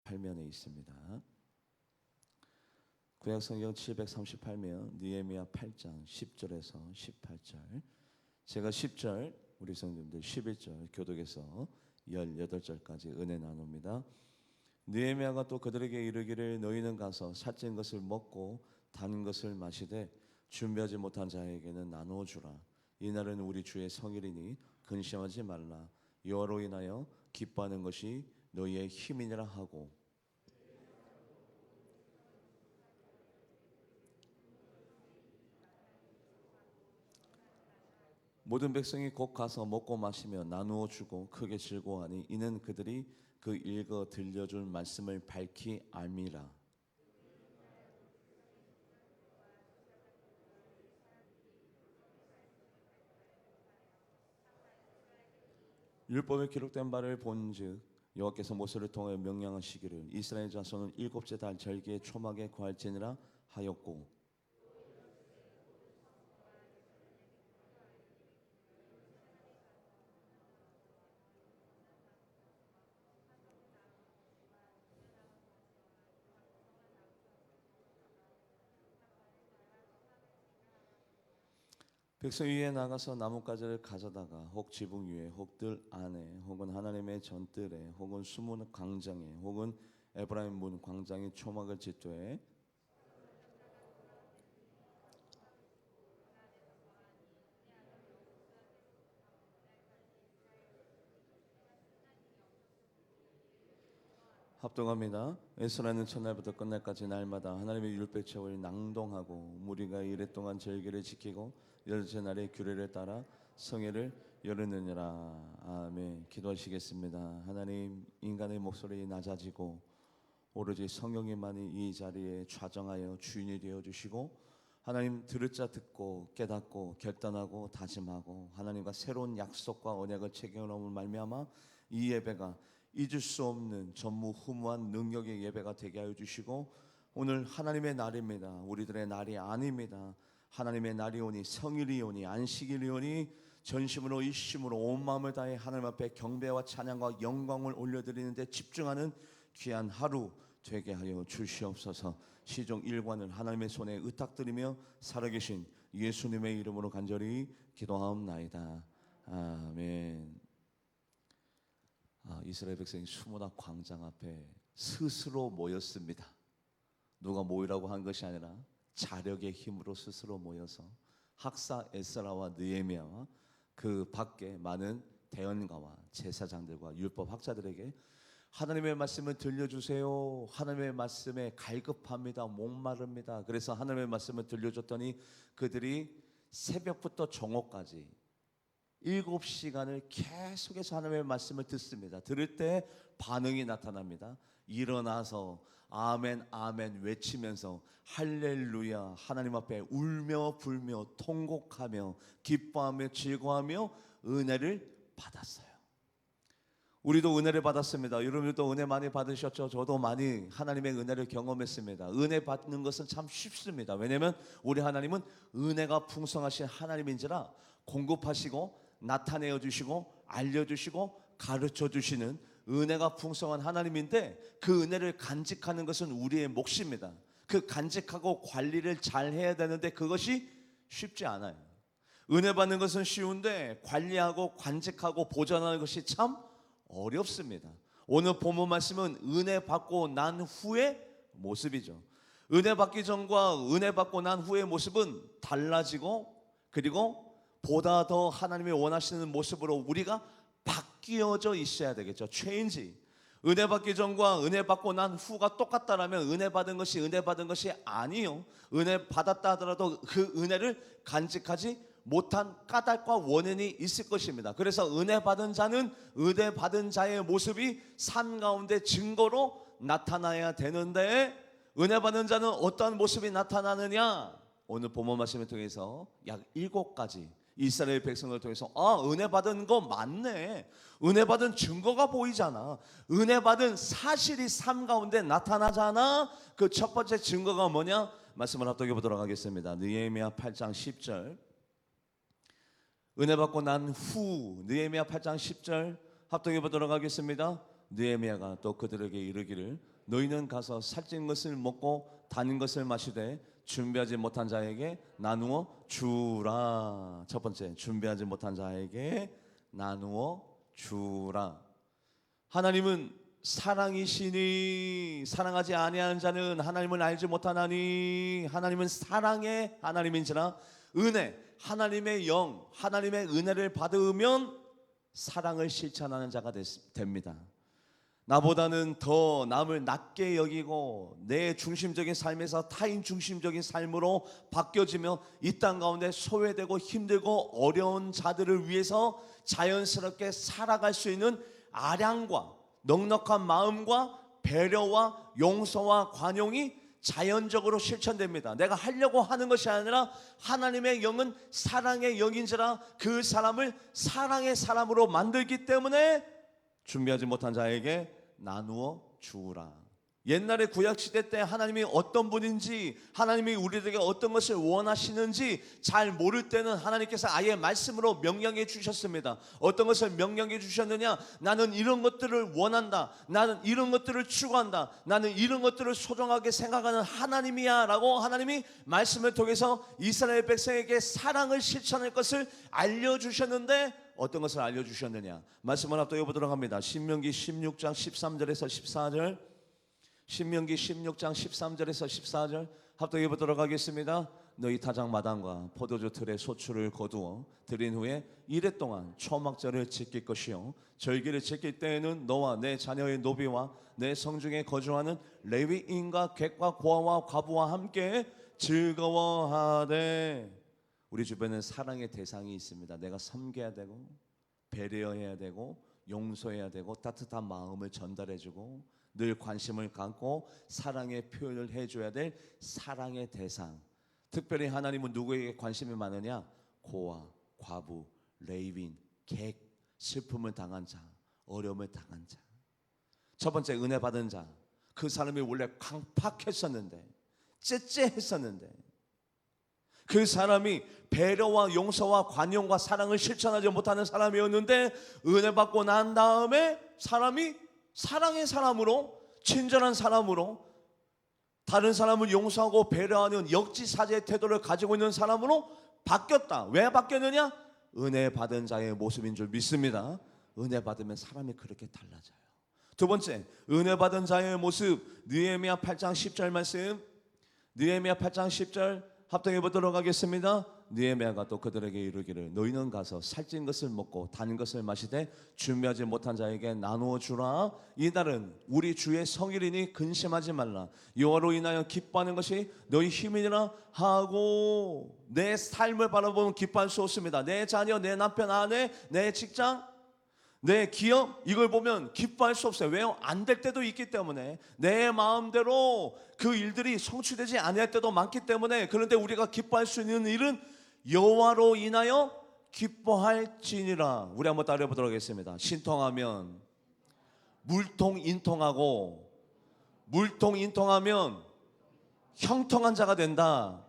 8면에 있습니다. 구약성경 738면 느헤미야 8장 10절에서 18절. 제가 10절, 우리 성도님들 11절 교독에서 18절까지 은혜 나눕니다. 느헤미야가 또 그들에게 이르기를 너희는 가서 살찐 것을 먹고 단 것을 마시되 준비하지 못한 자에게는 나누어 주라. 이날은 우리 주의 성일이니 근심하지 말라. 여호와로 인하여 기뻐하는 것이 너희의 힘이니라 하고, 모든 백성이 곧 가서 먹고 마시며 나누어 주고 크게 즐거워하니 이는 그들이 그 읽어 들려줄 말씀을 밝히 알미라. 율법에 기록된 바를 본즉 여호와께서 모세를 통하여 명령하시기를 이스라엘 자손은 일곱째 달 절기에 초막에 거할지니라 하였고, 백성 위에 나가서 나뭇가지를 가져다가 혹 지붕 위에 혹 뜰 안에 혹은 하나님의 전뜰에 혹은 수문 광장에 혹은 에브라임 문 광장에 초막을 짓되 합동합니다. 에스라는 첫날부터 끝날까지 날마다 하나님의 율법책을 낭독하고 무리가 이랫동안 절기를 지키고 열째 날의 규례를 따라 성회를 열느니라. 아멘. 기도하시겠습니다. 하나님, 인간의 목소리 낮아지고 오로지 성령님만이 이 자리에 좌정하여 주인이 되어주시고 하나님 들을 자 듣고 깨닫고 결단하고 다짐하고 하나님과 새로운 약속과 언약을 체결함을 말미암아 이 예배가 잊을 수 없는 전무후무한 능력의 예배가 되게 하여 주시고, 오늘 하나님의 날입니다. 우리들의 날이 아닙니다. 하나님의 날이 오니 성일이 오니 안식일이 오니 전심으로 일심으로 온 마음을 다해 하나님 앞에 경배와 찬양과 영광을 올려드리는데 집중하는 귀한 하루 되게 하여 주시옵소서. 시종 일관을 하나님의 손에 의탁드리며 살아계신 예수님의 이름으로 간절히 기도하옵나이다. 아멘. 이스라엘 백성이 수문학 광장 앞에 스스로 모였습니다. 누가 모이라고 한 것이 아니라 자력의 힘으로 스스로 모여서 학사 에스라와 느헤미야와 그 밖에 많은 대언가와 제사장들과 율법 학자들에게 하나님의 말씀을 들려주세요. 하나님의 말씀에 갈급합니다. 목마릅니다. 그래서 하나님의 말씀을 들려줬더니 그들이 새벽부터 정오까지 7시간을 계속해서 하나님의 말씀을 듣습니다. 들을 때 반응이 나타납니다. 일어나서 아멘 아멘 외치면서 할렐루야 하나님 앞에 울며 불며 통곡하며 기뻐하며 즐거워하며 은혜를 받았어요. 우리도 은혜를 받았습니다. 여러분들도 은혜 많이 받으셨죠? 저도 많이 하나님의 은혜를 경험했습니다. 은혜 받는 것은 참 쉽습니다. 왜냐하면 우리 하나님은 은혜가 풍성하신 하나님인지라 공급하시고 나타내어 주시고 알려주시고 가르쳐 주시는 은혜가 풍성한 하나님인데, 그 은혜를 간직하는 것은 우리의 몫입니다. 그 간직하고 관리를 잘 해야 되는데 그것이 쉽지 않아요. 은혜 받는 것은 쉬운데 관리하고 간직하고 보존하는 것이 참 어렵습니다. 오늘 본문 말씀은 은혜 받고 난 후의 모습이죠. 은혜 받기 전과 은혜 받고 난 후의 모습은 달라지고, 그리고 보다 더 하나님이 원하시는 모습으로 우리가 바뀌어져 있어야 되겠죠. 체인지. 은혜 받기 전과 은혜 받고 난 후가 똑같다라면 은혜 받은 것이 은혜 받은 것이 아니요. 은혜 받았다 하더라도 그 은혜를 간직하지 못한 까닭과 원인이 있을 것입니다. 그래서 은혜 받은 자는 은혜 받은 자의 모습이 삶 가운데 증거로 나타나야 되는데, 은혜 받은 자는 어떠한 모습이 나타나느냐? 오늘 본문 말씀을 통해서 약 7가지 이스라엘 백성을 통해서 은혜 받은 거 맞네, 은혜 받은 증거가 보이잖아, 은혜 받은 사실이 삶 가운데 나타나잖아. 그 첫 번째 증거가 뭐냐? 말씀을 합독해 보도록 하겠습니다. 느헤미야 8장 10절. 은혜 받고 난 후, 느헤미야 8장 10절 합독해 보도록 하겠습니다. 느헤미야가 또 그들에게 이르기를 너희는 가서 살찐 것을 먹고 단 것을 마시되 준비하지 못한 자에게 나누어 주라. 첫 번째, 준비하지 못한 자에게 나누어 주라. 하나님은 사랑이시니 사랑하지 아니하는 자는 하나님을 알지 못하나니 하나님은 사랑의 하나님인지라. 은혜, 하나님의 영, 하나님의 은혜를 받으면 사랑을 실천하는 자가 됩니다. 나보다는 더 남을 낮게 여기고 내 중심적인 삶에서 타인 중심적인 삶으로 바뀌어지며 이 땅 가운데 소외되고 힘들고 어려운 자들을 위해서 자연스럽게 살아갈 수 있는 아량과 넉넉한 마음과 배려와 용서와 관용이 자연적으로 실천됩니다. 내가 하려고 하는 것이 아니라 하나님의 영은 사랑의 영인지라 그 사람을 사랑의 사람으로 만들기 때문에 준비하지 못한 자에게 나누어 주라. 옛날에 구약시대 때 하나님이 어떤 분인지, 하나님이 우리에게 어떤 것을 원하시는지 잘 모를 때는 하나님께서 아예 말씀으로 명령해 주셨습니다. 어떤 것을 명령해 주셨느냐? 나는 이런 것들을 원한다, 나는 이런 것들을 추구한다, 나는 이런 것들을 소중하게 생각하는 하나님이야 라고 하나님이 말씀을 통해서 이스라엘 백성에게 사랑을 실천할 것을 알려주셨는데 어떤 것을 알려주셨느냐? 말씀을 합독해보도록 합니다. 신명기 16장 13절에서 14절, 신명기 16장 13절에서 14절 합독해보도록 하겠습니다. 너희 타작마당과 포도주 틀에 소출을 거두어 들인 후에 이래 동안 초막절을 지킬 것이요 절기를 지킬 때에는 너와 내 자녀의 노비와 내 성중에 거주하는 레위인과 객과 고아와 과부와 함께 즐거워하되. 우리 주변에 사랑의 대상이 있습니다. 내가 섬겨야 되고 배려해야 되고 용서해야 되고 따뜻한 마음을 전달해주고 늘 관심을 갖고 사랑의 표현을 해줘야 될 사랑의 대상. 특별히 하나님은 누구에게 관심이 많으냐? 고아, 과부, 레위인, 객, 슬픔을 당한 자, 어려움을 당한 자. 첫 번째, 은혜 받은 자. 그 사람이 원래 강팍했었는데, 째째했었는데 그 사람이 배려와 용서와 관용과 사랑을 실천하지 못하는 사람이었는데 은혜 받고 난 다음에 사람이 사랑의 사람으로, 친절한 사람으로, 다른 사람을 용서하고 배려하는 역지사지의 태도를 가지고 있는 사람으로 바뀌었다. 왜 바뀌었느냐? 은혜 받은 자의 모습인 줄 믿습니다. 은혜 받으면 사람이 그렇게 달라져요. 두 번째, 은혜 받은 자의 모습. 느헤미야 8장 10절 말씀, 느헤미야 8장 10절 합독해 보도록 하겠습니다. 느헤미야가 또 그들에게 이르기를 너희는 가서 살찐 것을 먹고 단 것을 마시되 준비하지 못한 자에게 나누어 주라. 이날은 우리 주의 성일이니 근심하지 말라. 여호와로 인하여 기뻐하는 것이 너희 힘이니라 하고. 내 삶을 바라보면 기뻐할 수 없습니다. 내 자녀, 내 남편, 아내, 내 직장, 내 기업, 이걸 보면 기뻐할 수 없어요. 왜요? 안 될 때도 있기 때문에, 내 마음대로 그 일들이 성취되지 않을 때도 많기 때문에. 그런데 우리가 기뻐할 수 있는 일은 여호와로 인하여 기뻐할지니라. 우리 한번 따라해 보도록 하겠습니다. 신통하면 물통 인통하고, 물통 인통하면 형통한 자가 된다.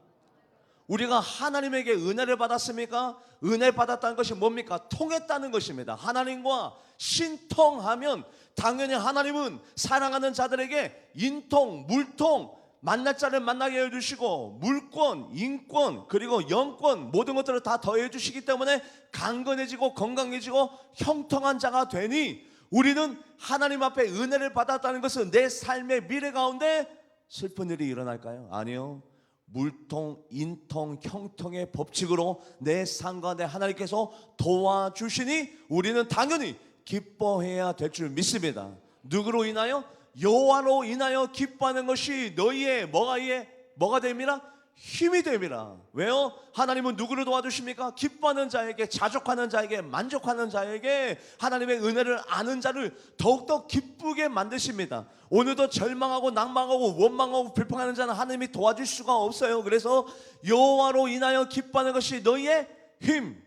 우리가 하나님에게 은혜를 받았습니까? 은혜 받았다는 것이 뭡니까? 통했다는 것입니다. 하나님과 신통하면 당연히 하나님은 사랑하는 자들에게 인통, 물통, 만날 자를 만나게 해주시고 물권, 인권, 그리고 영권, 모든 것들을 다 더해 주시기 때문에 강건해지고 건강해지고 형통한 자가 되니, 우리는 하나님 앞에 은혜를 받았다는 것은 내 삶의 미래 가운데 슬픈 일이 일어날까요? 아니요. 물통, 인통, 형통의 법칙으로 내 삶 가운데 하나님께서 도와주시니 우리는 당연히 기뻐해야 될 줄 믿습니다. 누구로 인하여? 여호와로 인하여 기뻐하는 것이 너희의 뭐가 됩니다? 힘이 됩니다. 왜요? 하나님은 누구를 도와주십니까? 기뻐하는 자에게, 자족하는 자에게, 만족하는 자에게 하나님의 은혜를 아는 자를 더욱더 기쁘게 만드십니다. 오늘도 절망하고 낭망하고 원망하고 불평하는 자는 하나님이 도와줄 수가 없어요. 그래서 여호와로 인하여 기뻐하는 것이 너희의 힘,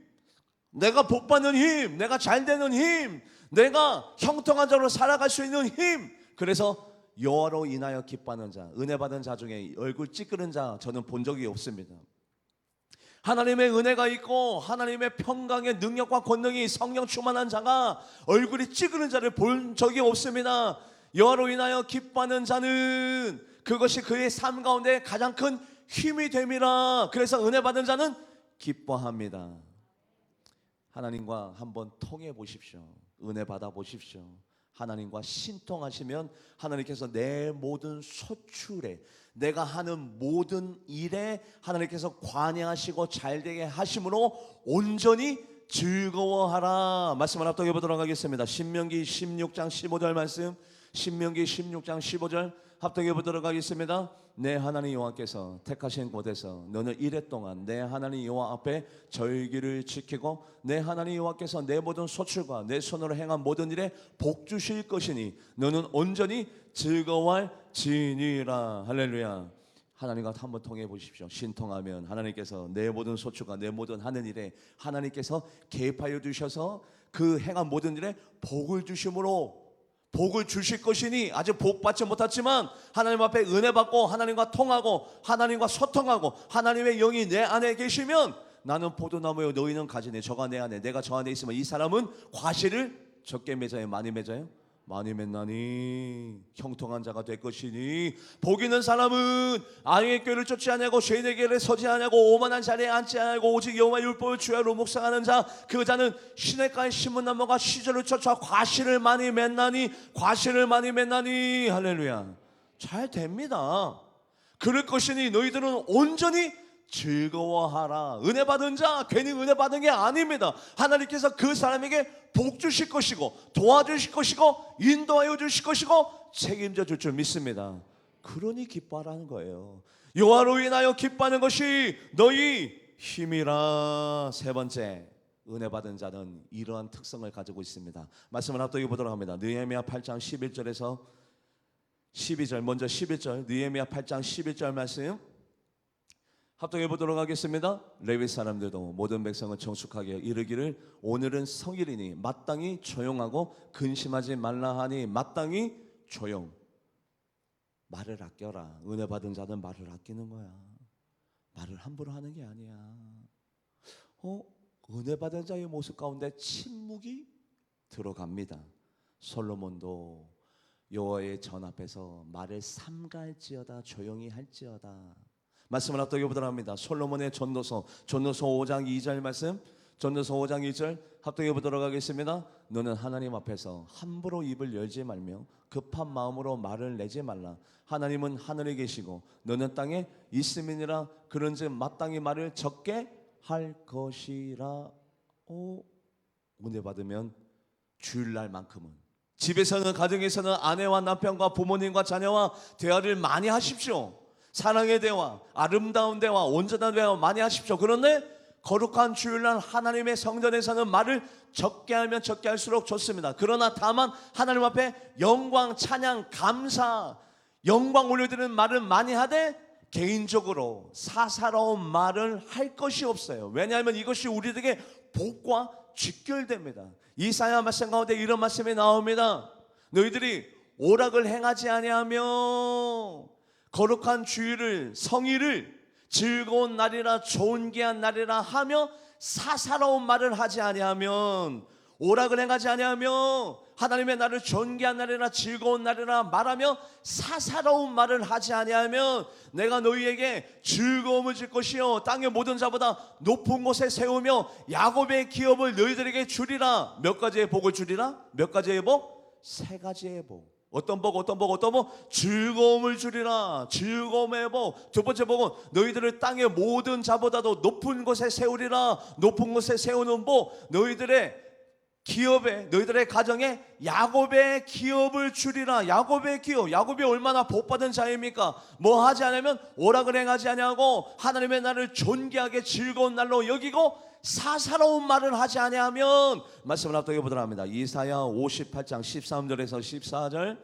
내가 복받는 힘, 내가 잘되는 힘, 내가 형통한 자로 살아갈 수 있는 힘. 그래서 여호와로 인하여 기뻐하는 자, 은혜 받은 자 중에 얼굴 찌그른 자 저는 본 적이 없습니다. 하나님의 은혜가 있고 하나님의 평강의 능력과 권능이 성령 충만한 자가 얼굴이 찌그른 자를 본 적이 없습니다. 여호와로 인하여 기뻐하는 자는 그것이 그의 삶 가운데 가장 큰 힘이 됨이라. 그래서 은혜 받은 자는 기뻐합니다. 하나님과 한번 통해 보십시오. 은혜 받아 보십시오. 하나님과 신통하시면 하나님께서 내 모든 소출에, 내가 하는 모든 일에 하나님께서 관여하시고 잘되게 하심으로 온전히 즐거워하라. 말씀을 합독해 보도록 하겠습니다. 신명기 16장 15절 말씀, 신명기 16장 15절 합독해 보도록 하겠습니다. 내 하나님 여호와께서 택하신 곳에서 너는 이래 동안 내 하나님 여호와 앞에 절기를 지키고 내 하나님 여호와께서 내 모든 소출과 내 손으로 행한 모든 일에 복 주실 것이니 너는 온전히 즐거워할지니라. 할렐루야. 하나님과 한번 통해 보십시오. 신통하면 하나님께서 내 모든 소출과 내 모든 하는 일에 하나님께서 개입하여 주셔서 그 행한 모든 일에 복을 주심으로 복을 주실 것이니, 아직 복 받지 못했지만 하나님 앞에 은혜 받고 하나님과 통하고 하나님과 소통하고 하나님의 영이 내 안에 계시면 나는 포도나무요 너희는 가지네. 저가 내 안에 내가 저 안에 있으면 이 사람은 과실을 적게 맺어요 많이 맺어요? 많이 맺나니 형통한 자가 될 것이니. 복 있는 사람은 악의 꾀를 쫓지 아니하고 죄인의 길에 서지 아니하고 오만한 자리에 앉지 아니하고 오직 여호와의 율법을 주야로 묵상하는 자, 그 자는 시냇가에 심은 나무가 시절을 쫓아 과실을 많이 맺나니. 과실을 많이 맺나니. 할렐루야. 잘 됩니다. 그럴 것이니 너희들은 온전히 즐거워하라. 은혜 받은 자 괜히 은혜 받은 게 아닙니다. 하나님께서 그 사람에게 복 주실 것이고 도와주실 것이고 인도하여 주실 것이고 책임져 줄 줄 믿습니다. 그러니 기뻐하라는 거예요. 여호와로 인하여 기뻐하는 것이 너희 힘이라. 세 번째, 은혜 받은 자는 이러한 특성을 가지고 있습니다. 말씀을 합독해 보도록 합니다. 느헤미야 8장 11절에서 12절, 먼저 11절, 느헤미야 8장 11절 말씀 합독해 보도록 하겠습니다. 레위 사람들도 모든 백성을 정숙하게 이르기를 오늘은 성일이니 마땅히 조용하고 근심하지 말라 하니. 마땅히 조용. 말을 아껴라. 은혜 받은 자는 말을 아끼는 거야. 말을 함부로 하는 게 아니야. 은혜 받은 자의 모습 가운데 침묵이 들어갑니다. 솔로몬도 여호와의 전 앞에서 말을 삼가할지어다 조용히 할지어다. 말씀을 합독해 보도록 합니다. 솔로몬의 전도서 5장 2절 말씀, 전도서 5장 2절 합독해 보도록 하겠습니다. 너는 하나님 앞에서 함부로 입을 열지 말며 급한 마음으로 말을 내지 말라. 하나님은 하늘에 계시고 너는 땅에 있음이니라. 그런즉 마땅히 말을 적게 할 것이라. 은혜 받으면 주일날만큼은 집에서는, 가정에서는 아내와 남편과 부모님과 자녀와 대화를 많이 하십시오. 사랑의 대화, 아름다운 대화, 온전한 대화 많이 하십시오. 그런데 거룩한 주일날 하나님의 성전에서는 말을 적게 하면 적게 할수록 좋습니다. 그러나 다만 하나님 앞에 영광, 찬양, 감사, 영광 올려드리는 말을 많이 하되 개인적으로 사사로운 말을 할 것이 없어요. 왜냐하면 이것이 우리에게 복과 직결됩니다. 이사야 말씀 가운데 이런 말씀이 나옵니다. 너희들이 오락을 행하지 아니하며 거룩한 주일을, 성일을 즐거운 날이라 존귀한 날이라 하며 사사로운 말을 하지 아니하면, 오락을 행하지 아니하며 하나님의 날을 존귀한 날이라 즐거운 날이라 말하며 사사로운 말을 하지 아니하면 내가 너희에게 즐거움을 줄 것이요 땅의 모든 자보다 높은 곳에 세우며 야곱의 기업을 너희들에게 주리라. 몇 가지의 복을 주리라? 몇 가지의 복? 세 가지의 복. 어떤 복? 즐거움을 주리라. 즐거움의 복. 두 번째 복은 너희들을 땅의 모든 자보다도 높은 곳에 세우리라. 높은 곳에 세우는 복. 너희들의 기업에, 너희들의 가정에 야곱의 기업을 주리라. 야곱의 기업. 야곱이 얼마나 복받은 자입니까? 뭐 하지 않으면 오락을 행하지 아니하고 하나님의 날을 존귀하게 즐거운 날로 여기고 사사로운 말을 하지 아니하면. 말씀을 합독해 보도록 합니다. 이사야 58장 13절에서 14절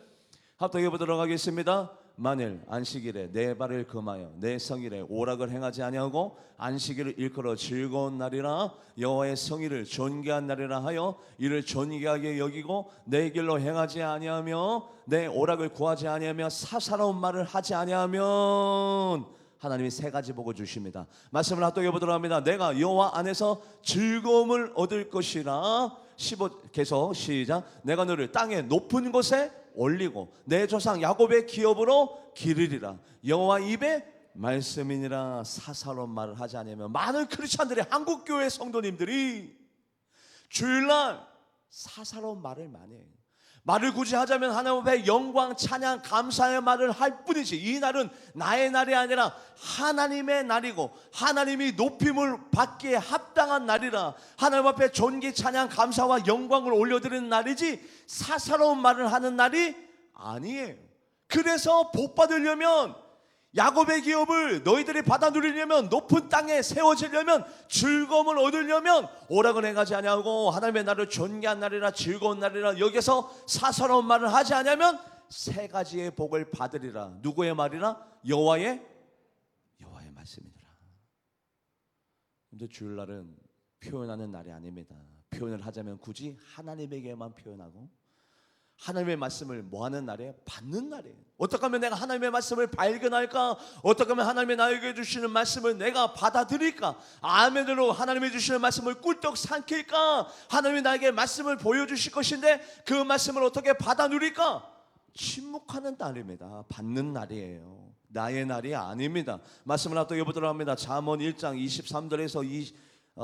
합독해 보도록 하겠습니다. 만일 안식일에 내 발을 금하여 내 성일에 오락을 행하지 아니하고 안식일을 일컬어 즐거운 날이라 여호와의 성일을 존귀한 날이라 하여 이를 존귀하게 여기고 내 길로 행하지 아니하며 내 오락을 구하지 아니하며 사사로운 말을 하지 아니하면 하나님이 세 가지 복을 주십니다. 말씀을 합독해 보도록 합니다. 내가 여호와 안에서 즐거움을 얻을 것이라. 15 계속 시작. 내가 너를 땅의 높은 곳에 올리고 내 조상 야곱의 기업으로 기르리라. 여호와 입에 말씀이니라. 사사로운 말을 하지 않으면 많은 크리스찬들이, 한국교회 성도님들이 주일날 사사로운 말을 많이 해요. 말을 굳이 하자면 하나님 앞에 영광, 찬양, 감사의 말을 할 뿐이지, 이 날은 나의 날이 아니라 하나님의 날이고 하나님이 높임을 받기에 합당한 날이라, 하나님 앞에 존귀, 찬양, 감사와 영광을 올려드리는 날이지 사사로운 말을 하는 날이 아니에요. 그래서 복 받으려면, 야곱의 기업을 너희들이 받아 누리려면, 높은 땅에 세워지려면, 즐거움을 얻으려면 오라고 내가지 아니하고 하나님의 날을 존귀한 날이라, 즐거운 날이라, 여기서 사사로운 말을 하지 않으면 세 가지의 복을 받으리라. 누구의 말이라? 여호와의 말씀이니라. 근데 주일날은 표현하는 날이 아닙니다. 표현을 하자면 굳이 하나님에게만 표현하고, 하나님의 말씀을 뭐하는 날이에요? 받는 날이에요. 어떻게 하면 내가 하나님의 말씀을 발견할까? 어떻게 하면 하나님이 나에게 주시는 말씀을 내가 받아들일까? 아멘으로 하나님이 주시는 말씀을 꿀떡 삼킬까? 하나님이 나에게 말씀을 보여주실 것인데 그 말씀을 어떻게 받아 누릴까? 침묵하는 날입니다. 받는 날이에요. 나의 날이 아닙니다. 말씀을 하나 또 읽어보도록 합니다. 잠언 1장 23절에서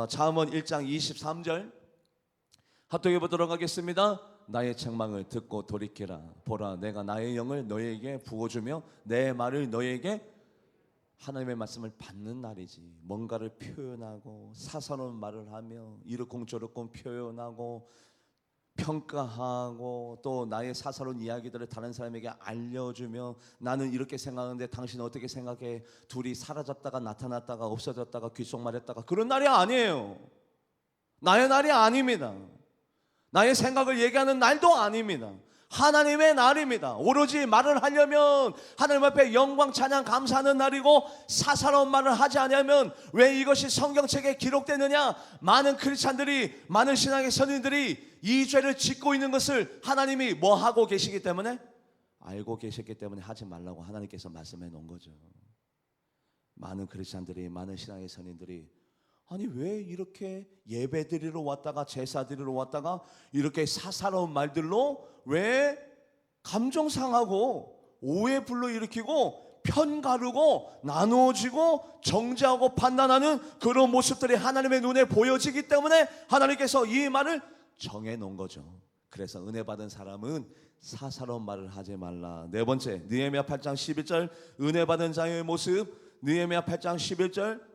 잠언 1장 23절 합독해 보도록 하겠습니다. 나의 책망을 듣고 돌이키라. 보라, 내가 나의 영을 너에게 부어주며 내 말을 너에게, 하나님의 말씀을 받는 날이지. 뭔가를 표현하고 사사로운 말을 하며 이르쿵저르쿵 표현하고 평가하고 또 나의 사사로운 이야기들을 다른 사람에게 알려주며, 나는 이렇게 생각하는데 당신은 어떻게 생각해? 둘이 사라졌다가 나타났다가 없어졌다가 귓속말했다가, 그런 날이 아니에요. 나의 날이 아닙니다. 나의 생각을 얘기하는 날도 아닙니다. 하나님의 날입니다. 오로지 말을 하려면 하나님 앞에 영광, 찬양, 감사하는 날이고, 사사로운 말을 하지 않으면 왜 이것이 성경책에 기록되느냐? 많은 크리스찬들이, 많은 신앙의 선인들이 이 죄를 짓고 있는 것을 하나님이 뭐 하고 계시기 때문에, 알고 계셨기 때문에 하지 말라고 하나님께서 말씀해 놓은 거죠. 많은 크리스찬들이, 많은 신앙의 선인들이, 아니 왜 이렇게 예배 드리러 왔다가 제사 드리러 왔다가 이렇게 사사로운 말들로 왜 감정 상하고 오해 불러일으키고 편 가르고 나누어지고 정죄하고 판단하는 그런 모습들이 하나님의 눈에 보여지기 때문에 하나님께서 이 말을 정해놓은 거죠. 그래서 은혜 받은 사람은 사사로운 말을 하지 말라. 네 번째, 느헤미야 8장 11절 은혜 받은 자의 모습. 느헤미야 8장 11절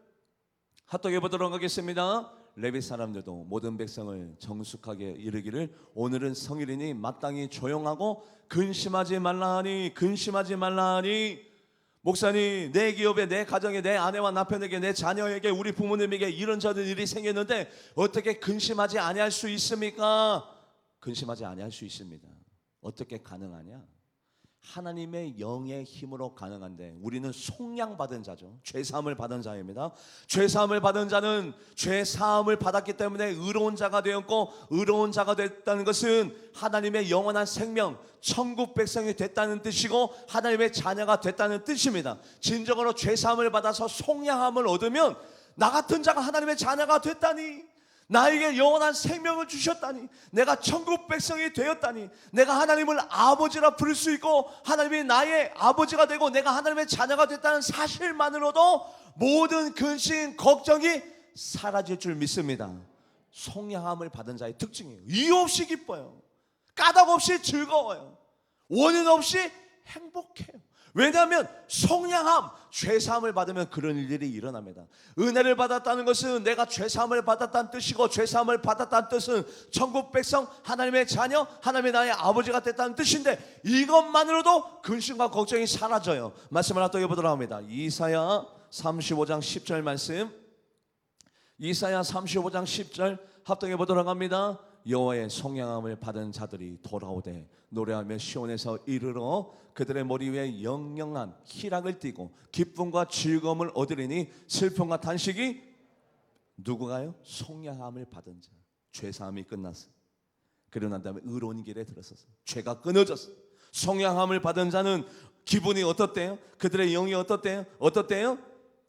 합독해 보도록 하겠습니다. 레위 사람들도 모든 백성을 정숙하게 이르기를, 오늘은 성일이니 마땅히 조용하고 근심하지 말라 하니. 근심하지 말라 하니, 목사님, 내 기업에, 내 가정에, 내 아내와 남편에게, 내 자녀에게, 우리 부모님에게 이런저런 일이 생겼는데 어떻게 근심하지 아니할 수 있습니까? 근심하지 아니할 수 있습니다. 어떻게 가능하냐? 하나님의 영의 힘으로 가능한데, 우리는 속량받은 자죠. 죄사함을 받은 자입니다. 죄사함을 받은 자는 죄사함을 받았기 때문에 의로운 자가 되었고, 의로운 자가 됐다는 것은 하나님의 영원한 생명, 천국 백성이 됐다는 뜻이고 하나님의 자녀가 됐다는 뜻입니다. 진정으로 죄사함을 받아서 속량함을 얻으면 나 같은 자가 하나님의 자녀가 됐다니, 나에게 영원한 생명을 주셨다니, 내가 천국 백성이 되었다니, 내가 하나님을 아버지라 부를 수 있고 하나님이 나의 아버지가 되고 내가 하나님의 자녀가 됐다는 사실만으로도 모든 근심, 걱정이 사라질 줄 믿습니다. 속량함을 받은 자의 특징이에요. 이유 없이 기뻐요. 까닭 없이 즐거워요. 원인 없이 행복해요. 왜냐하면 속량함, 죄사함을 받으면 그런 일들이 일어납니다. 은혜를 받았다는 것은 내가 죄사함을 받았다는 뜻이고, 죄사함을 받았다는 뜻은 천국 백성, 하나님의 자녀, 하나님의 나의 아버지가 됐다는 뜻인데, 이것만으로도 근심과 걱정이 사라져요. 말씀을 하나 또 읽어보도록 합니다. 이사야 35장 10절 말씀, 이사야 35장 10절 합독해 보도록 합니다. 여호와의 속량함을 받은 자들이 돌아오되 노래하며 시온에서 이르러 그들의 머리 위에 영영한 희락을 띠고 기쁨과 즐거움을 얻으리니 슬픔과 탄식이, 누구가요? 속량함을 받은 자. 죄사함이 끝났어. 그러고 난 다음에 의로운 길에 들어섰어. 죄가 끊어졌어. 속량함을 받은 자는 기분이 어떻대요? 그들의 영이 어떻대요? 어떻대요?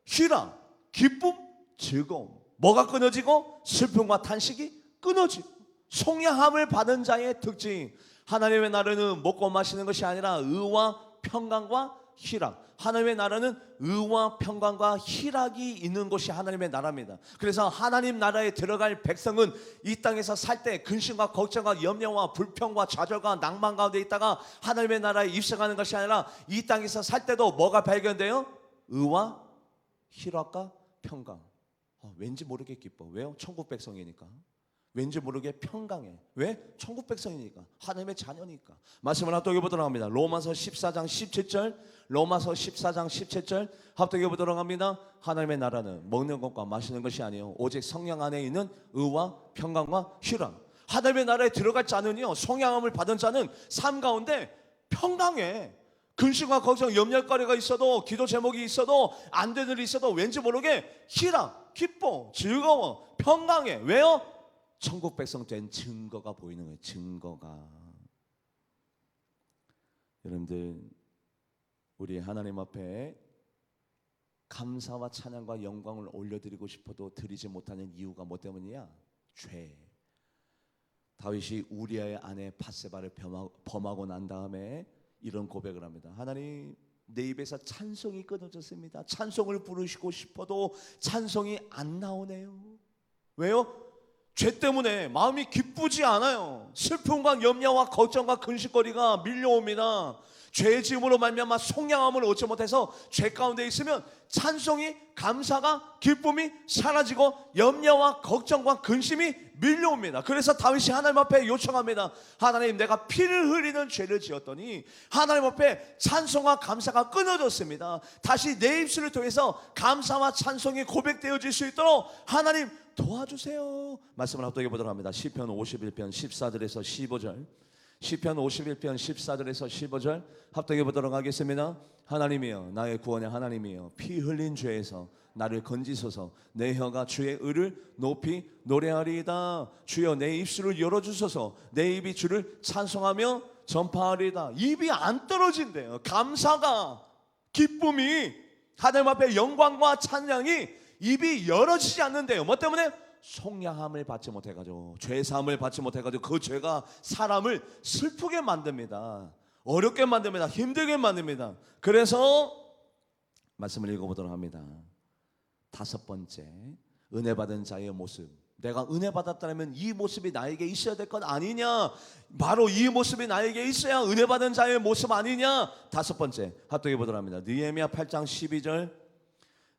희락, 기쁨, 즐거움. 뭐가 끊어지고? 슬픔과 탄식이 끊어지고. 속량함을 받은 자의 특징, 하나님의 나라는 먹고 마시는 것이 아니라 의와 평강과 희락. 하나님의 나라는 의와 평강과 희락이 있는 곳이 하나님의 나라입니다. 그래서 하나님 나라에 들어갈 백성은 이 땅에서 살 때 근심과 걱정과 염려와 불평과 좌절과 낭만 가운데 있다가 하나님의 나라에 입성하는 것이 아니라 이 땅에서 살 때도 뭐가 발견돼요? 의와 희락과 평강. 왠지 모르게 기뻐. 왜요? 천국 백성이니까. 왠지 모르게 평강해. 왜? 천국 백성이니까. 하나님의 자녀니까. 말씀을 합독해 보도록 합니다. 로마서 14장 17절. 로마서 14장 17절 합독해 보도록 합니다. 하나님의 나라는 먹는 것과 마시는 것이 아니요 오직 성령 안에 있는 의와 평강과 희락. 하나님의 나라에 들어갈 자는요, 성령함을 받은 자는 삶 가운데 평강해. 근심과 걱정, 염려거리가 있어도, 기도 제목이 있어도, 안 되는 일이 있어도 왠지 모르게 희락, 기뻐, 즐거워, 평강해. 왜요? 천국 백성 된 증거가 보이는 거예요. 증거가. 여러분들, 우리 하나님 앞에 감사와 찬양과 영광을 올려드리고 싶어도 드리지 못하는 이유가 뭐 때문이야? 죄. 다윗이 우리아의 아내 밧세바를 범하고 난 다음에 이런 고백을 합니다. 하나님, 내 입에서 찬송이 끊어졌습니다. 찬송을 부르시고 싶어도 찬송이 안 나오네요. 왜요? 죄 때문에 마음이 기쁘지 않아요. 슬픔과 염려와 걱정과 근심거리가 밀려옵니다. 죄의 지음으로 말미암아 속량함을 얻지 못해서 죄 가운데 있으면 찬송이, 감사가, 기쁨이 사라지고 염려와 걱정과 근심이 밀려옵니다. 그래서 다윗이 하나님 앞에 요청합니다. 하나님, 내가 피를 흘리는 죄를 지었더니 하나님 앞에 찬송과 감사가 끊어졌습니다. 다시 내 입술을 통해서 감사와 찬송이 고백되어질 수 있도록 하나님 도와주세요. 말씀을 합독해 보도록 합니다. 시편 51편 14절에서 15절. 시편 51편 14절에서 15절 합독해 보도록 하겠습니다. 하나님이여, 나의 구원의 하나님이여, 피 흘린 죄에서 나를 건지소서. 내 혀가 주의 의를 높이 노래하리이다. 주여, 내 입술을 열어주소서. 내 입이 주를 찬송하며 전파하리이다. 입이 안 떨어진대요. 감사가, 기쁨이, 하나님 앞에 영광과 찬양이 입이 열어지지 않는데요. 뭐 때문에? 속량함을 받지 못해가지고, 죄사함을 받지 못해가지고 그 죄가 사람을 슬프게 만듭니다. 어렵게 만듭니다. 힘들게 만듭니다. 그래서 말씀을 읽어보도록 합니다. 다섯 번째, 은혜 받은 자의 모습. 내가 은혜 받았다면 이 모습이 나에게 있어야 될 것 아니냐? 바로 이 모습이 나에게 있어야 은혜 받은 자의 모습 아니냐? 다섯 번째, 합독해 보도록 합니다. 느헤미야 8장 12절.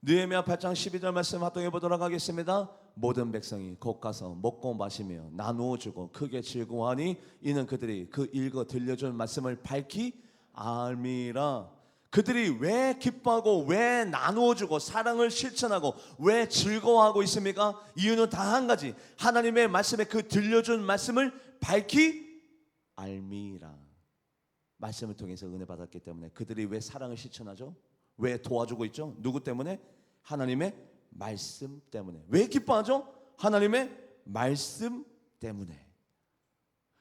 느헤미야 8장 12절 말씀 합독해 보도록 하겠습니다. 모든 백성이 곧 가서 먹고 마시며 나누어 주고 크게 즐거워하니 이는 그들이 그 읽어 들려준 말씀을 밝히 알미라. 그들이 왜 기뻐하고 왜 나누어 주고 사랑을 실천하고 왜 즐거워하고 있습니까? 이유는 다 한 가지. 하나님의 말씀에 그 들려준 말씀을 밝히 알미라. 말씀을 통해서 은혜 받았기 때문에 그들이 왜 사랑을 실천하죠? 왜 도와주고 있죠? 누구 때문에? 하나님의 말씀 때문에. 왜 기뻐하죠? 하나님의 말씀 때문에.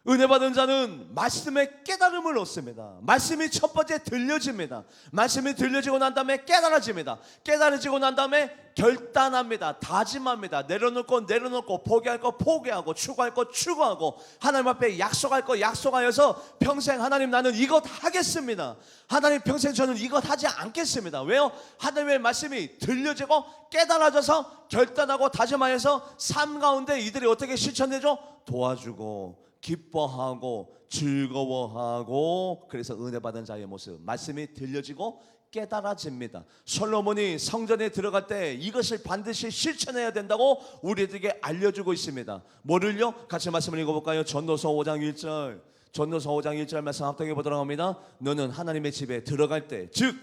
은혜 받은 자는 말씀의 깨달음을 얻습니다. 말씀이 첫 번째 들려집니다. 말씀이 들려지고 난 다음에 깨달아집니다. 깨달아지고 난 다음에 결단합니다. 다짐합니다. 내려놓고 포기할 거 포기하고 추구할 거 추구하고 하나님 앞에 약속할 거 약속하여서 평생 하나님, 나는 이것 하겠습니다. 하나님, 평생 저는 이것 하지 않겠습니다. 왜요? 하나님의 말씀이 들려지고 깨달아져서 결단하고 다짐하여서 삶 가운데 이들이 어떻게 실천되죠? 도와주고 기뻐하고 즐거워하고. 그래서 은혜 받은 자의 모습, 말씀이 들려지고 깨달아집니다. 솔로몬이 성전에 들어갈 때 이것을 반드시 실천해야 된다고 우리에게 알려주고 있습니다. 뭐를요? 같이 말씀을 읽어볼까요? 전도서 5장 1절. 전도서 5장 1절 말씀 합독해 보도록 합니다. 너는 하나님의 집에 들어갈 때, 즉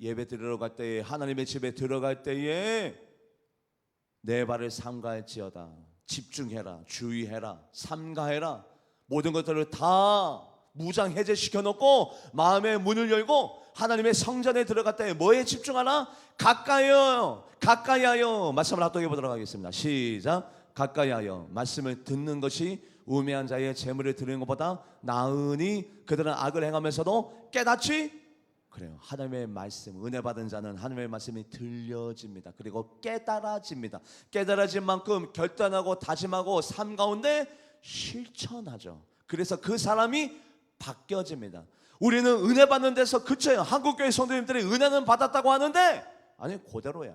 예배 드리러 갈 때에, 하나님의 집에 들어갈 때에 내 발을 삼가할지어다. 집중해라, 주의해라, 삼가해라. 모든 것들을 다 무장 해제시켜 놓고 마음의 문을 열고 하나님의 성전에 들어갈 때 뭐에 집중하나? 가까이 하여. 말씀을 합독해 보도록 하겠습니다. 시작. 가까이 하여 말씀을 듣는 것이 우매한 자의 재물을 드리는 것보다 나으니 그들은 악을 행하면서도 깨닫지. 그래요. 하나님의 말씀, 은혜 받은 자는 하나님의 말씀이 들려집니다. 그리고 깨달아집니다. 깨달아진 만큼 결단하고 다짐하고 삶 가운데 실천하죠. 그래서 그 사람이 바뀌어집니다. 우리는 은혜 받는 데서 그쳐요. 한국교회 성도님들이 은혜는 받았다고 하는데 아니 그대로야.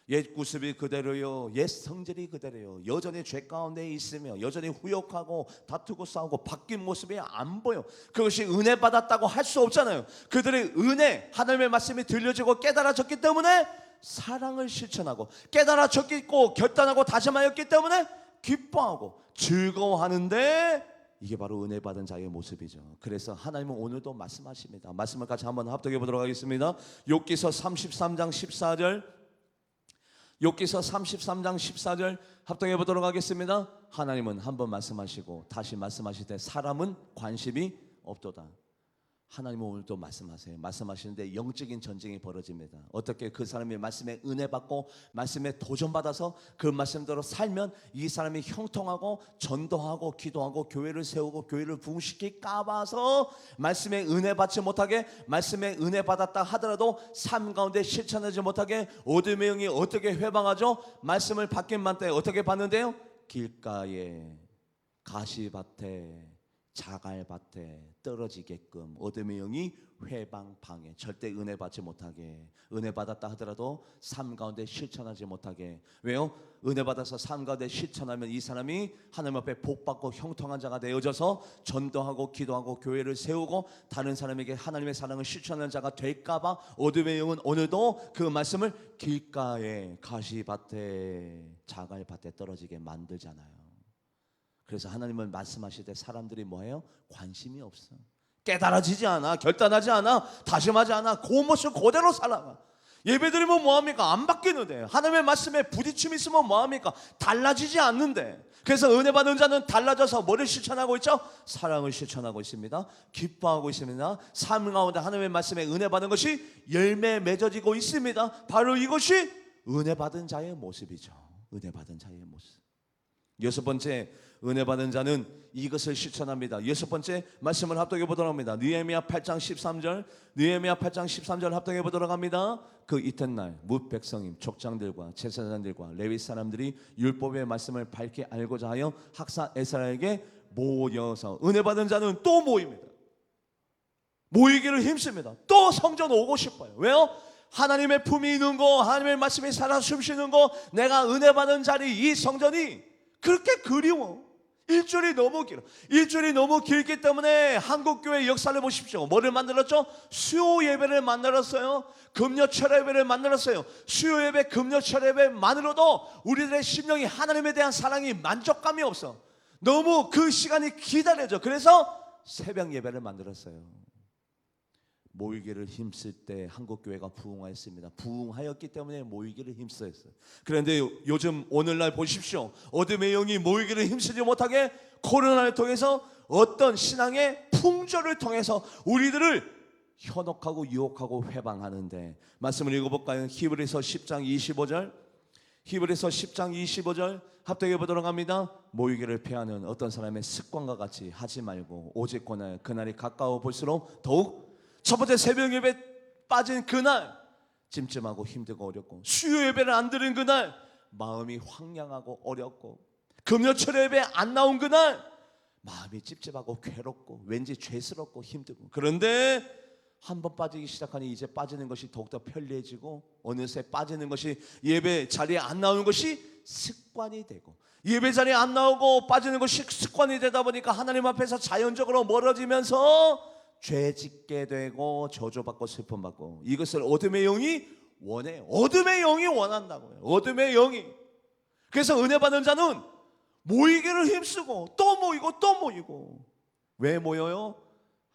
옛 구습이 그대로요. 옛 성질이 그대로요. 여전히 죄 가운데 있으며 여전히 후욕하고 다투고 싸우고 바뀐 모습이 안 보여. 그것이 은혜 받았다고 할 수 없잖아요. 그들의 은혜, 하나님의 말씀이 들려지고 깨달아졌기 때문에 사랑을 실천하고 깨달아졌고 결단하고 다짐하였기 때문에 기뻐하고 즐거워하는데 이게 바로 은혜 받은 자의 모습이죠. 그래서 하나님은 오늘도 말씀하십니다. 말씀을 같이 한번 합독해 보도록 하겠습니다. 욥기서 33장 14절 욥기서 33장 14절 합독해 보도록 하겠습니다. 하나님은 한번 말씀하시고 다시 말씀하실 때 사람은 관심이 없도다. 하나님은 오늘도 말씀하세요. 말씀하시는데 영적인 전쟁이 벌어집니다. 어떻게 그 사람이 말씀에 은혜 받고 말씀에 도전받아서 그 말씀대로 살면 이 사람이 형통하고 전도하고 기도하고 교회를 세우고 교회를 부흥시킬까 봐서 말씀에 은혜 받지 못하게, 말씀에 은혜 받았다 하더라도 삶 가운데 실천하지 못하게 어둠의 영이 어떻게 회방하죠? 말씀을 받긴만 때 어떻게 받는데요? 길가에 가시밭에 자갈밭에 떨어지게끔 어둠의 영이 회방방해, 절대 은혜 받지 못하게, 은혜 받았다 하더라도 삶 가운데 실천하지 못하게. 왜요? 은혜 받아서 삶 가운데 실천하면 이 사람이 하나님 앞에 복받고 형통한 자가 되어져서 전도하고 기도하고 교회를 세우고 다른 사람에게 하나님의 사랑을 실천하는 자가 될까봐 어둠의 영은 오늘도 그 말씀을 길가에 가시밭에 자갈밭에 떨어지게 만들잖아요. 그래서 하나님은 말씀하실 때 사람들이 뭐예요? 관심이 없어. 깨달아지지 않아, 결단하지 않아, 다짐하지 않아. 그 모습 그대로 살아가. 예배드리면 뭐합니까? 안 바뀌는데. 하나님의 말씀에 부딪힘이 있으면 뭐합니까? 달라지지 않는데. 그래서 은혜 받은 자는 달라져서 뭐를 실천하고 있죠? 사랑을 실천하고 있습니다. 기뻐하고 있습니다. 삶 가운데 하나님의 말씀에 은혜 받은 것이 열매 맺어지고 있습니다. 바로 이것이 은혜 받은 자의 모습이죠. 은혜 받은 자의 모습. 여섯 번째, 은혜 받은 자는 이것을 실천합니다. 여섯 번째 말씀을 합독해 보도록 합니다. 느헤미야 8장 13절, 느헤미야 8장 13절 합독해 보도록 합니다. 그 이튿날 뭇 백성임 족장들과 제사장들과 레위 사람들이 율법의 말씀을 밝게 알고자 하여 학사 에스라에게 모여서, 은혜 받은 자는 또 모입니다. 모이기를 힘씁니다. 또 성전 오고 싶어요. 왜요? 하나님의 품이 있는 거, 하나님의 말씀이 살아 숨쉬는 거, 내가 은혜 받은 자리, 이 성전이 그렇게 그리워. 일주일이 너무 길어. 일주일이 너무 길기 때문에 한국교회 역사를 보십시오. 뭐를 만들었죠? 수요 예배를 만들었어요. 금요철 예배를 만들었어요. 수요 예배, 금요철 예배만으로도 우리들의 심령이 하나님에 대한 사랑이 만족감이 없어. 너무 그 시간이 기다려져. 그래서 새벽 예배를 만들었어요. 모이기를 힘쓸 때 한국교회가 부흥하였습니다. 부흥하였기 때문에 모이기를 힘쓰였어요. 그런데 요즘 오늘날 보십시오. 어둠의 영이 모이기를 힘쓰지 못하게 코로나를 통해서 어떤 신앙의 풍조를 통해서 우리들을 현혹하고 유혹하고 회방하는데, 말씀을 읽어볼까요? 히브리서 10장 25절, 히브리서 10장 25절 합독해 보도록 합니다. 모이기를 피하는 어떤 사람의 습관과 같이 하지 말고 오직 그날이 가까워 볼수록 더욱, 첫 번째 새벽 예배 빠진 그날 찜찜하고 힘들고 어렵고, 수요 예배를 안 드린 그날 마음이 황량하고 어렵고, 금요철 예배 안 나온 그날 마음이 찝찝하고 괴롭고 왠지 죄스럽고 힘들고. 그런데 한번 빠지기 시작하니 이제 빠지는 것이 더욱더 편리해지고, 어느새 빠지는 것이, 예배 자리에 안 나오는 것이 습관이 되고, 예배 자리에 안 나오고 빠지는 것이 습관이 되다 보니까 하나님 앞에서 자연적으로 멀어지면서 죄 짓게 되고 저주받고 슬픔받고. 이것을 어둠의 영이 원해요. 어둠의 영이 원한다고요. 어둠의 영이. 그래서 은혜 받은 자는 모이기를 힘쓰고 또 모이고 또 모이고. 왜 모여요?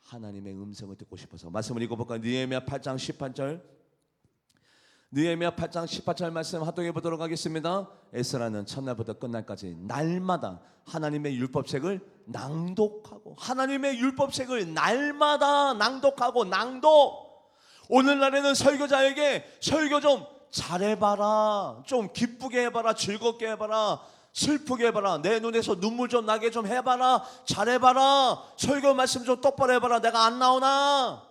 하나님의 음성을 듣고 싶어서. 말씀을 읽어볼까요? 느헤미야 8장 18절, 느헤미야 8장 18절 말씀 합독해 보도록 하겠습니다. 에스라는 첫날부터 끝날까지 날마다 하나님의 율법책을 낭독하고, 하나님의 율법책을 날마다 낭독하고. 낭독. 오늘날에는 설교자에게 설교 좀 잘해봐라, 좀 기쁘게 해봐라, 즐겁게 해봐라, 슬프게 해봐라, 내 눈에서 눈물 좀 나게 좀 해봐라, 잘해봐라, 설교 말씀 좀 똑바로 해봐라, 내가 안 나오나.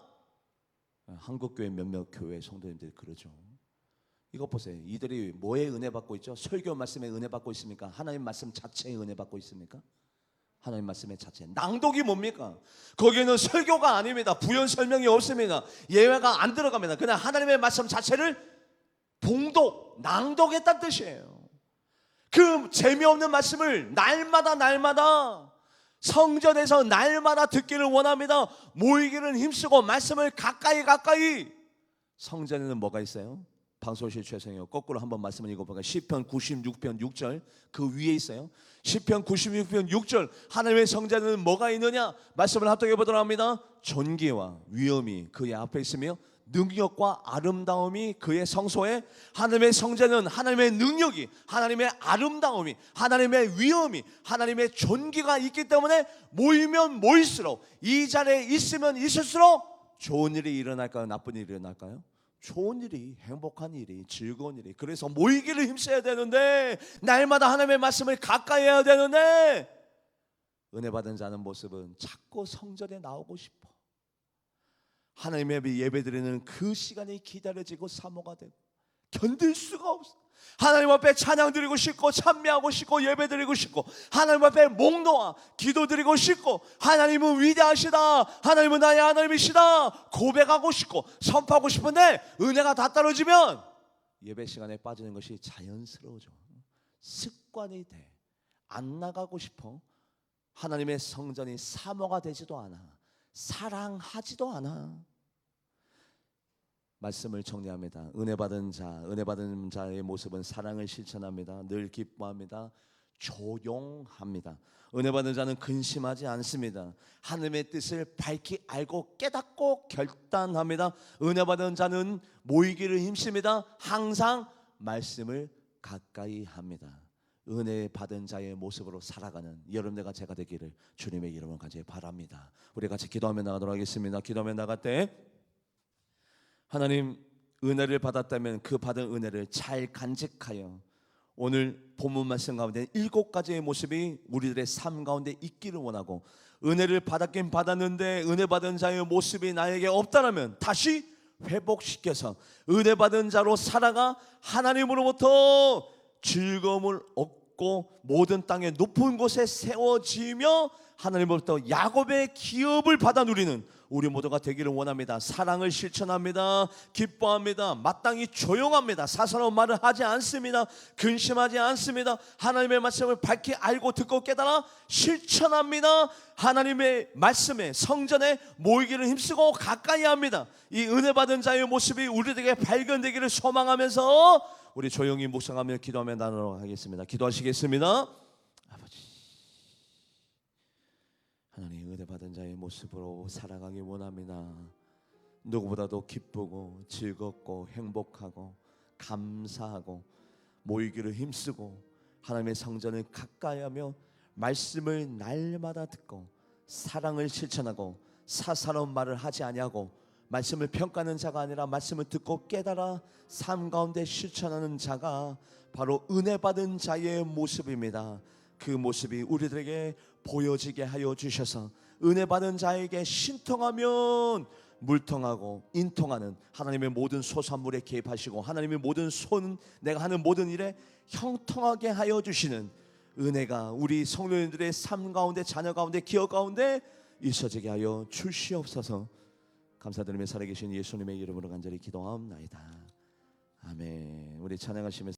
한국교회 몇몇 교회 성도님들이 그러죠. 이것 보세요. 이들이 뭐에 은혜 받고 있죠? 설교 말씀에 은혜 받고 있습니까? 하나님 말씀 자체에 은혜 받고 있습니까? 하나님 말씀의 자체. 낭독이 뭡니까? 거기에는 설교가 아닙니다. 부연 설명이 없습니다. 예외가 안 들어갑니다. 그냥 하나님의 말씀 자체를 봉독, 낭독했다는 뜻이에요. 그 재미없는 말씀을 날마다 성전에서 날마다 듣기를 원합니다. 모이기를 힘쓰고 말씀을 가까이. 성전에는 뭐가 있어요? 방송실 최성이요. 거꾸로 한번 말씀을 읽어볼까요? 시편 96편 6절 그 위에 있어요. 시편 96편 6절 하나님의 성전에는 뭐가 있느냐? 말씀을 합독해 보도록 합니다. 존귀와 위엄이 그의 앞에 있으며 능력과 아름다움이 그의 성소에. 하나님의 성전은 하나님의 능력이, 하나님의 아름다움이, 하나님의 위엄이, 하나님의 존귀가 있기 때문에 모이면 모일수록, 이 자리에 있으면 있을수록 좋은 일이 일어날까요? 나쁜 일이 일어날까요? 좋은 일이, 행복한 일이, 즐거운 일이. 그래서 모이기를 힘써야 되는데, 날마다 하나님의 말씀을 가까이 해야 되는데, 은혜 받은 자는 모습은 자꾸 성전에 나오고 싶어. 하나님의 예배드리는 그 시간이 기다려지고 사모가 되고 견딜 수가 없어. 하나님 앞에 찬양 드리고 싶고 찬미하고 싶고 예배드리고 싶고 하나님 앞에 목 놓아 기도드리고 싶고 하나님은 위대하시다, 하나님은 나의 하나님이시다 고백하고 싶고 선포하고 싶은데 은혜가 다 떨어지면 예배 시간에 빠지는 것이 자연스러워져. 습관이 돼. 안 나가고 싶어. 하나님의 성전이 사모가 되지도 않아. 사랑하지도 않아. 말씀을 정리합니다. 은혜 받은 자의 모습은 사랑을 실천합니다. 늘 기뻐합니다. 조용합니다. 은혜 받은 자는 근심하지 않습니다. 하나님의 뜻을 밝히 알고 깨닫고 결단합니다. 은혜 받은 자는 모이기를 힘씁니다. 항상 말씀을 가까이 합니다. 은혜 받은 자의 모습으로 살아가는 여러분들과 제가 되기를 주님의 이름으로 간절히 바랍니다. 우리 같이 기도하며 나가도록 하겠습니다. 기도하며 나갈 때 하나님, 은혜를 받았다면 그 받은 은혜를 잘 간직하여 오늘 본문 말씀 가운데 7가지의 모습이 우리들의 삶 가운데 있기를 원하고, 은혜를 받았긴 받았는데 은혜 받은 자의 모습이 나에게 없다면 다시 회복시켜서 은혜 받은 자로 살아가 하나님으로부터 즐거움을 얻고 모든 땅의 높은 곳에 세워지며 하나님으로부터 야곱의 기업을 받아 누리는 우리 모두가 되기를 원합니다. 사랑을 실천합니다. 기뻐합니다. 마땅히 조용합니다. 사사로운 말을 하지 않습니다. 근심하지 않습니다. 하나님의 말씀을 밝히 알고 듣고 깨달아 실천합니다. 하나님의 말씀에 성전에 모이기를 힘쓰고 가까이 합니다. 이 은혜 받은 자의 모습이 우리에게 발견되기를 소망하면서 우리 조용히 묵상하며 기도하며 나누도록 하겠습니다. 기도하시겠습니다. 아버지, 하나님, 은혜 받은 자의 모습으로 살아가기 원합니다. 누구보다도 기쁘고 즐겁고 행복하고 감사하고 모이기를 힘쓰고 하나님의 성전을 가까이하며 말씀을 날마다 듣고 사랑을 실천하고 사사로운 말을 하지 아니하고 말씀을 평가하는 자가 아니라 말씀을 듣고 깨달아 삶 가운데 실천하는 자가 바로 은혜 받은 자의 모습입니다. 그 모습이 우리들에게 보여지게 하여 주셔서 은혜 받은 자에게 신통하면 물통하고 인통하는 하나님의 모든 소산물에 개입하시고 하나님의 모든 내가 하는 모든 일에 형통하게 하여 주시는 은혜가 우리 성도님들의 삶 가운데, 자녀 가운데, 기업 가운데 있어지게 하여 주시옵소서. 감사드리며 살아계신 예수님의 이름으로 간절히 기도하옵나이다. 아멘. 우리 찬양하시면서